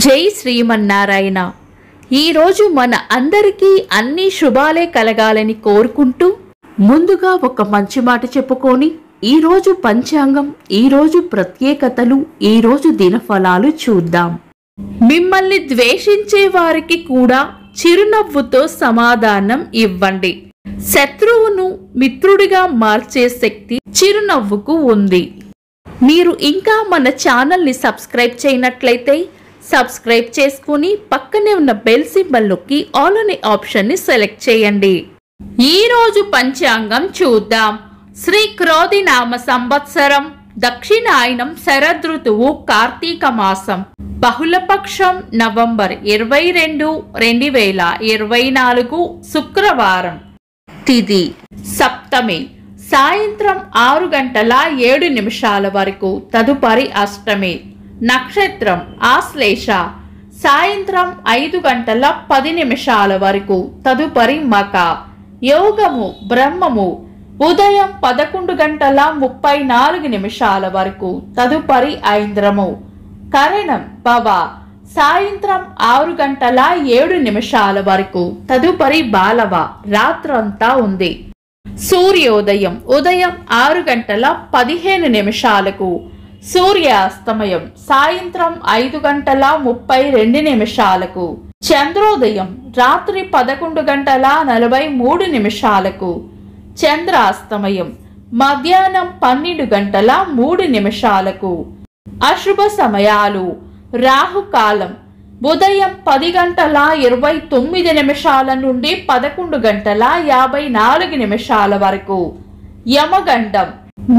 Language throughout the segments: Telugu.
జై శ్రీమన్నారాయణ. ఈరోజు మన అందరికీ అన్ని శుభాలే కలగాలని కోరుకుంటూ ముందుగా ఒక మంచి మాట చెప్పుకొని ఈరోజు పంచాంగం, ఈరోజు ప్రత్యేకతలు, ఈరోజు దినఫలాలు చూద్దాం. మిమ్మల్ని ద్వేషించే వారికి కూడా చిరునవ్వుతో సమాధానం ఇవ్వండి. శత్రువును మిత్రుడిగా మార్చే శక్తి చిరునవ్వుకు ఉంది. మీరు ఇంకా మన ఛానల్ని సబ్స్క్రైబ్ చేయనట్లయితే సబ్స్క్రైబ్ చేసుకుని పక్కనే ఉన్న బెల్ సింబల్ నొక్కి ఆల్ అనే ఆప్షన్ని సెలెక్ట్ చేయండి. ఈరోజు పంచాంగం చూద్దాం. శ్రీ క్రోధి నామ సంవత్సరం, దక్షిణాయనం, శరదృతువు, కార్తీక మాసం, బహుళపక్షం, నవంబర్ 22, 2024, శుక్రవారం. తిథి సప్తమి, సాయంత్రం 6:07 వరకు, తదుపరి అష్టమి. నక్షత్రం ఆశ్లేష, సాయంత్రం 5:10 వరకు, తదుపరి మక. యోగము బ్రహ్మము, ఉదయం 11:34 వరకు, తదుపరి ఐంద్రము. కరణం భవ, సాయంత్రం 6:07 వరకు, తదుపరి బాలవ, రాత్రంతా ఉంది. సూర్యోదయం ఉదయం 6:15, సూర్యాస్తమయం సాయంత్రం 5:32. చంద్రోదయం రాత్రి 11:43. చంద్రాస్తమయం మధ్యాహ్నం 12:03. అశుభ సమయాలు: రాహుకాలం ఉదయం 10:29 నుండి 11:54 వరకు. యమగండం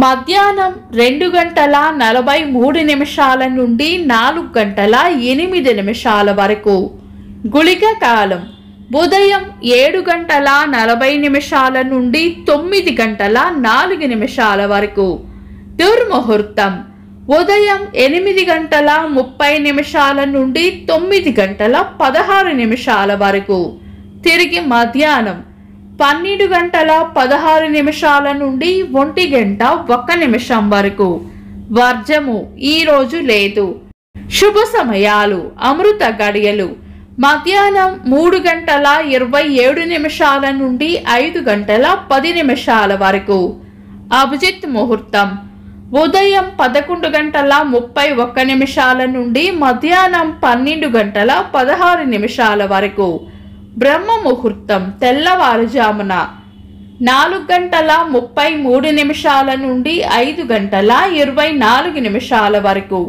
మధ్యాహ్నం 2:43 నుండి 4:08 వరకు. గుళిక కాలం ఉదయం 7:40 నుండి 9:04 వరకు. దుర్ముహూర్తం ఉదయం 8:30 నుండి 9:16 వరకు. తిరిగి మధ్యాహ్నం 12:16 నుండి 1:01 వరకు. వర్జము ఈరోజు లేదు. శుభ సమయాలు: అమృత గడియలు మధ్యాహ్నం 3:27 నుండి 5:10 వరకు. అభిజిత్ ముహూర్తం ఉదయం 11:31 నుండి మధ్యాహ్నం 12:16 వరకు. బ్రహ్మ ముహూర్తం తెల్లవారుజామున 4:33 నుండి 5:24 వరకు.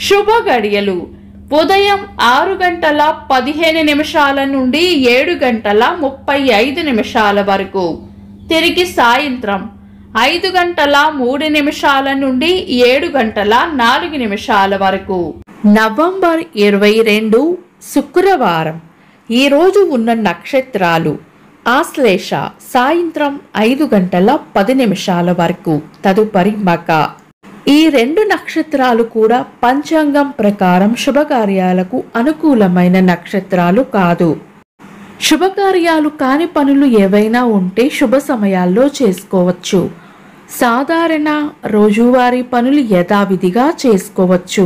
శుభ గడియలు ఉదయం 6:15 నుండి 7:35 వరకు. తిరిగి సాయంత్రం 5:03 నుండి 7:04 వరకు. నవంబర్ 22, శుక్రవారం. ఈరోజు ఉన్న నక్షత్రాలు: ఆశ్లేష సాయంత్రం 5:10 వరకు, తదుపరి మక. ఈ రెండు నక్షత్రాలు కూడా పంచాంగం ప్రకారం శుభకార్యాలకు అనుకూలమైన నక్షత్రాలు కాదు. శుభకార్యాలు కాని పనులు ఏవైనా ఉంటే శుభ సమయాల్లో చేసుకోవచ్చు. సాధారణ రోజువారీ పనులు యథావిధిగా చేసుకోవచ్చు.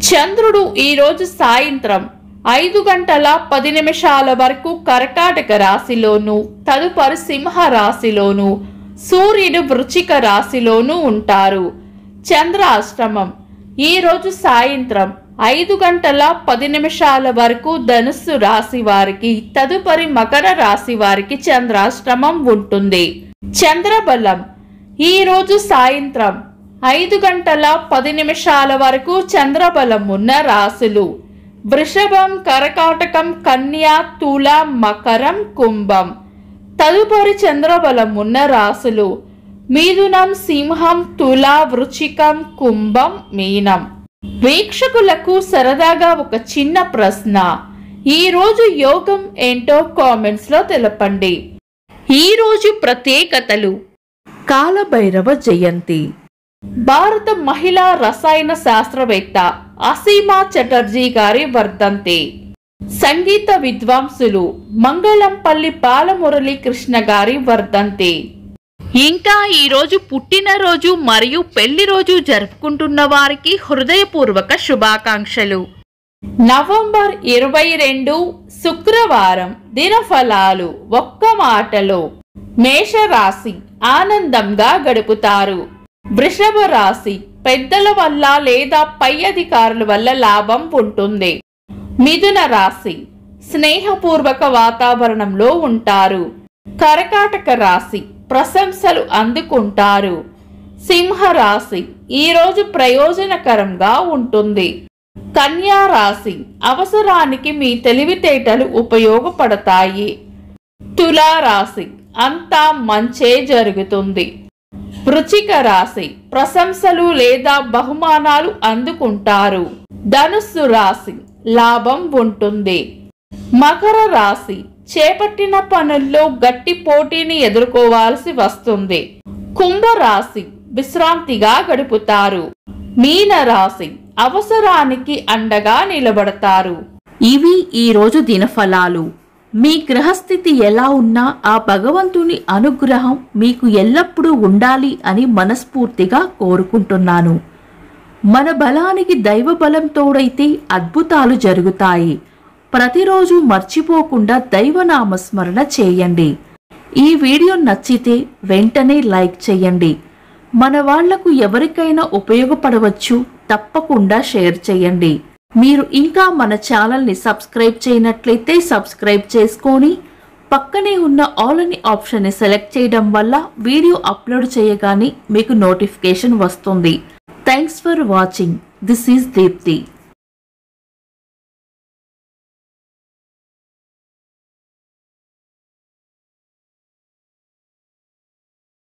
చంద్రుడు ఈరోజు సాయంత్రం 5:10 వరకు కర్కాటక రాశిలోను, తదుపరి సింహ రాశిలోను, సూర్యుడు వృశ్చిక రాశిలోను ఉంటారు. చంద్రాష్టమం ఈరోజు సాయంత్రం 5:10 వరకు ధనుస్సు రాశి వారికి, తదుపరి మకర రాశి వారికి చంద్రాష్టమం ఉంటుంది. చంద్రబలం ఈరోజు సాయంత్రం 5:10 వరకు చంద్రబలం ఉన్న రాశులు: వృషభం, కర్కాటకం, కన్యా, తుల, మకరం, కుంభం. తదుపరి చంద్రబలం ఉన్న రాశులు: మిథునం, సింహం, తుల, వృశ్చికం, కుంభం, మీనం. వీక్షకులకు సరదాగా ఒక చిన్న ప్రశ్న: ఈరోజు యోగం ఏంటో కామెంట్స్ లో తెలపండి. ఈరోజు ప్రత్యేకతలు: కాలభైరవ జయంతి, భారత మహిళా రసాయన శాస్త్రవేత్త అసీమా చటర్జీ గారి వర్ధంతి, సంగీత విద్వాంసులు మంగళంపల్లి బాలమురళీ కృష్ణ గారి వర్ధంతి. ఇంకా ఈరోజు పుట్టినరోజు మరియు పెళ్లి రోజు జరుపుకుంటున్న వారికి హృదయపూర్వక శుభాకాంక్షలు. నవంబర్ 22 శుక్రవారం దినఫలాలు ఒక్క మాటలో మేషరాశి ఆనందంగా గడుపుతారు. వృషభ రాశి పెద్దల వల్ల లేదా పై అధికారుల వల్ల లాభం ఉంటుంది. మిథున రాశి స్నేహపూర్వక వాతావరణంలో ఉంటారు. కర్కాటక రాశి ప్రశంసలు అందుకుంటారు. సింహరాశి ఈరోజు ప్రయోజనకరంగా ఉంటుంది. కన్యా రాశి అవసరానికి మీ తెలివితేటలు ఉపయోగపడతాయి. తులారాశి అంతా మంచే జరుగుతుంది. వృశ్చిక రాశి ప్రశంసలు లేదా బహుమానాలు అందుకుంటారు. ధనుస్సు రాశి లాభం ఉంటుంది. మకర రాశి చేపట్టిన పనుల్లో గట్టి పోటీని ఎదుర్కోవాల్సి వస్తుంది. కుంభరాశి విశ్రాంతిగా గడుపుతారు. మీన రాశి అవసరానికి అండగా నిలబడతారు. ఇవి ఈరోజు దినఫలాలు. మీ గ్రహస్థితి ఎలా ఉన్నా ఆ భగవంతుని అనుగ్రహం మీకు ఎల్లప్పుడూ ఉండాలి అని మనస్ఫూర్తిగా కోరుకుంటున్నాను. మన బలానికి దైవ బలం తోడైతే అద్భుతాలు జరుగుతాయి. ప్రతిరోజు మర్చిపోకుండా దైవనామస్మరణ చేయండి. ఈ వీడియో నచ్చితే వెంటనే లైక్ చేయండి. మన వాళ్లకు ఎవరికైనా ఉపయోగపడవచ్చు. తప్పకుండా షేర్ చేయండి. మీరు ఇంకా మన ఛానల్ని సబ్స్క్రైబ్ చేయనట్లయితే సబ్స్క్రైబ్ చేసుకొని పక్కనే ఉన్న ఆల్ అని ఆప్షన్ని సెలెక్ట్ చేయడం వల్ల వీడియో అప్లోడ్ చేయగానే మీకు నోటిఫికేషన్ వస్తుంది. Thanks for watching. This is Deepti.